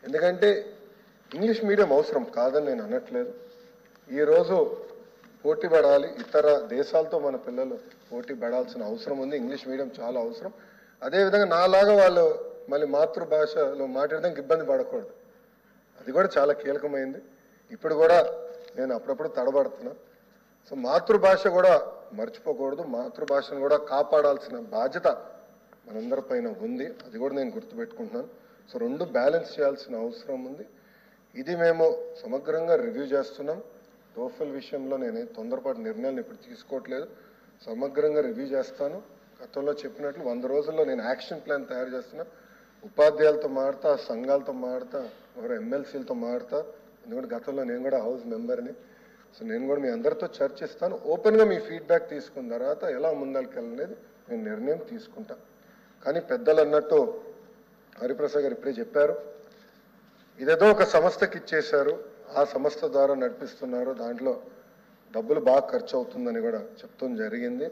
ఎందుకంటే English medium అవసరం కాదని నేను అనట్లేదు. ఈరోజు పోటీ పడాలి, ఇతర దేశాలతో మన పిల్లలు పోటీ పడాల్సిన అవసరం ఉంది. ఇంగ్లీష్ మీడియం చాలా అవసరం. అదేవిధంగా నాలాగా వాళ్ళు మళ్ళీ మాతృభాషలో మాట్లాడడానికి ఇబ్బంది పడకూడదు, అది కూడా చాలా కీలకమైంది. ఇప్పుడు కూడా నేను అప్పుడప్పుడు తడబడుతున్నా. సో మాతృభాష కూడా మర్చిపోకూడదు, మాతృభాషను కూడా కాపాడాల్సిన బాధ్యత మనందరిపైన ఉంది, అది కూడా నేను గుర్తుపెట్టుకుంటున్నాను. సో రెండు బ్యాలెన్స్ చేయాల్సిన అవసరం ఉంది. ఇది మేము సమగ్రంగా రివ్యూ చేస్తున్నాం. టోఫెల్ విషయంలో నేను తొందరపాటు నిర్ణయాలను ఇప్పుడు తీసుకోవట్లేదు, సమగ్రంగా రివ్యూ చేస్తాను. గతంలో చెప్పినట్లు 100 రోజుల్లో నేను యాక్షన్ ప్లాన్ తయారు చేస్తున్నా. ఉపాధ్యాయులతో మాడతా, సంఘాలతో మాడతా, ఎవరో ఎమ్మెల్సీలతో మాడతా. ఎందుకంటే గతంలో నేను కూడా హౌస్ మెంబర్ని. సో నేను కూడా మీ అందరితో చర్చిస్తాను. ఓపెన్గా మీ ఫీడ్బ్యాక్ తీసుకున్న తర్వాత ఎలా ముందరికెళ్ళనేది నేను నిర్ణయం తీసుకుంటా. కానీ పెద్దలు అన్నట్టు హరిప్రసాద్ గారు ఇప్పుడే చెప్పారు, ఇదేదో ఒక సంస్థకి ఇచ్చేశారు, ఆ సంస్థ ద్వారా నడిపిస్తున్నారు, దాంట్లో డబ్బులు బాగా ఖర్చు అవుతుందని కూడా చెప్తాం జరిగింది.